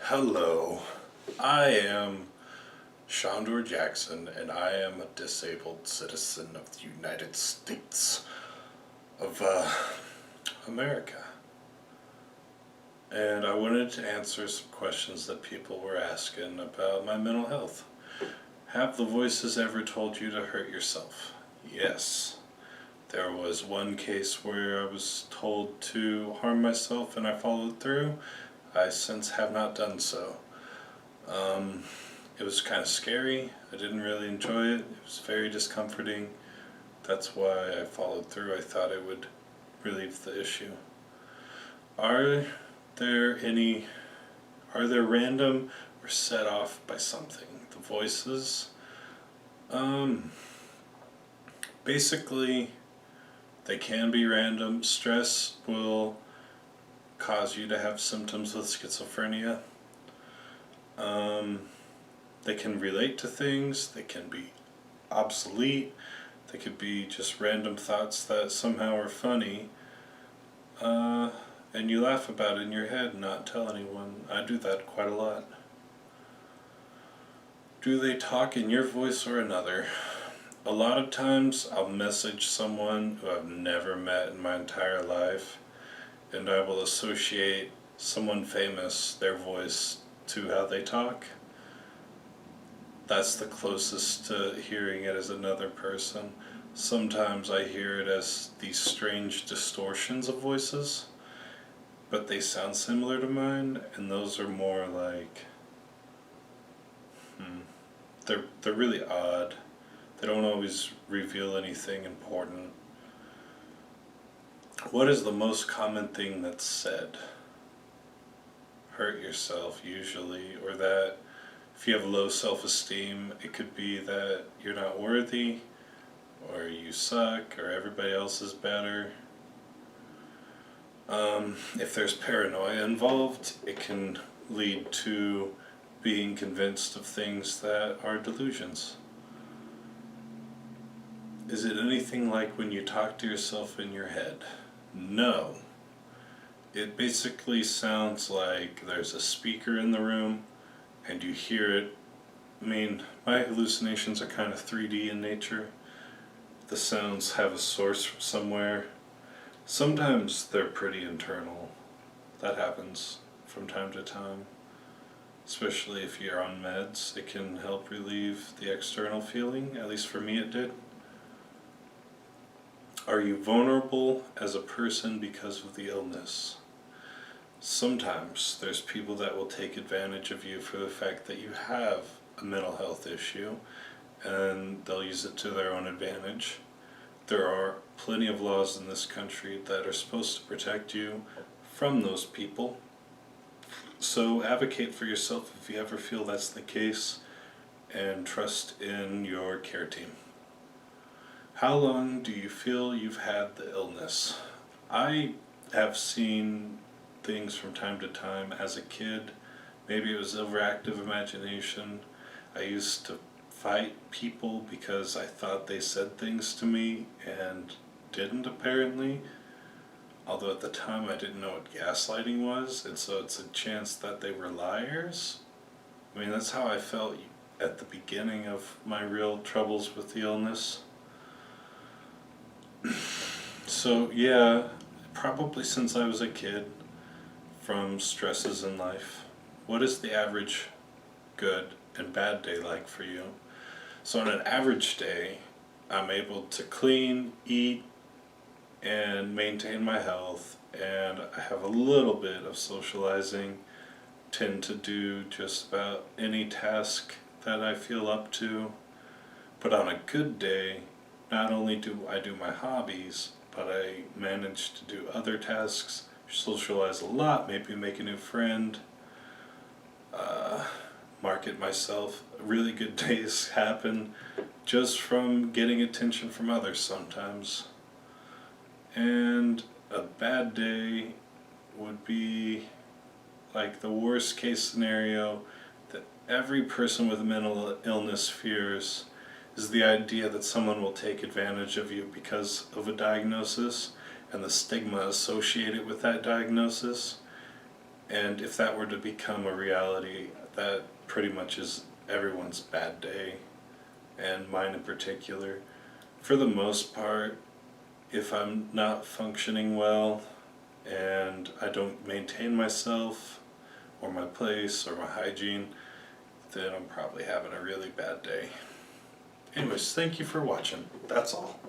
Hello, I am Shondor Jackson, and I am a disabled citizen of the United States of America. And I wanted to answer some questions that people were asking about my mental health. Have the voices ever told you to hurt yourself? Yes. There was one case where I was told to harm myself and I followed through. I since have not done so. It was kind of scary. I didn't really enjoy it. It was very discomforting. That's why I followed through. I thought it would relieve the issue. Are there any, are there random or set off by something? The voices? Basically, they can be random. Stress will cause you to have symptoms with schizophrenia. They can relate to things, they can be obsolete, they could be just random thoughts that somehow are funny, and you laugh about it in your head and not tell anyone. I do that quite a lot. Do they talk in your voice or another? A lot of times I'll message someone who I've never met in my entire life, and I will associate someone famous, their voice, to how they talk. That's the closest to hearing it as another person. Sometimes I hear it as these strange distortions of voices, but they sound similar to mine, and those are more like, they're really odd. They don't always reveal anything important. What is the most common thing that's said? Hurt yourself, usually, or that if you have low self-esteem, it could be that you're not worthy, or you suck, or everybody else is better. If there's paranoia involved, it can lead to being convinced of things that are delusions. Is it anything like when you talk to yourself in your head? No. It basically sounds like there's a speaker in the room and you hear it. I mean, my hallucinations are kind of 3D in nature. The sounds have a source from somewhere. Sometimes they're pretty internal. That happens from time to time. Especially if you're on meds, it can help relieve the external feeling. At least for me it did. Are you vulnerable as a person because of the illness? Sometimes there's people that will take advantage of you for the fact that you have a mental health issue, and they'll use it to their own advantage. There are plenty of laws in this country that are supposed to protect you from those people. So advocate for yourself if you ever feel that's the case, and trust in your care team. How long do you feel you've had the illness? I have seen things from time to time as a kid. Maybe it was overactive imagination. I used to fight people because I thought they said things to me and didn't, apparently. Although at the time I didn't know what gaslighting was, and so it's a chance that they were liars. I mean, that's how I felt at the beginning of my real troubles with the illness. So yeah, probably since I was a kid, from stresses in life. What is the average good and bad day like for you? So on an average day, I'm able to clean, eat, and maintain my health, and I have a little bit of socializing, tend to do just about any task that I feel up to. But on a good day, not only do I do my hobbies, but I manage to do other tasks, socialize a lot, maybe make a new friend, market myself. Really good days happen just from getting attention from others sometimes. And a bad day would be like the worst case scenario that every person with mental illness fears, is the idea that someone will take advantage of you because of a diagnosis and the stigma associated with that diagnosis. And if that were to become a reality, that pretty much is everyone's bad day, and mine in particular. For the most part, if I'm not functioning well and I don't maintain myself or my place or my hygiene, then I'm probably having a really bad day. Anyways, thank you for watching. That's all.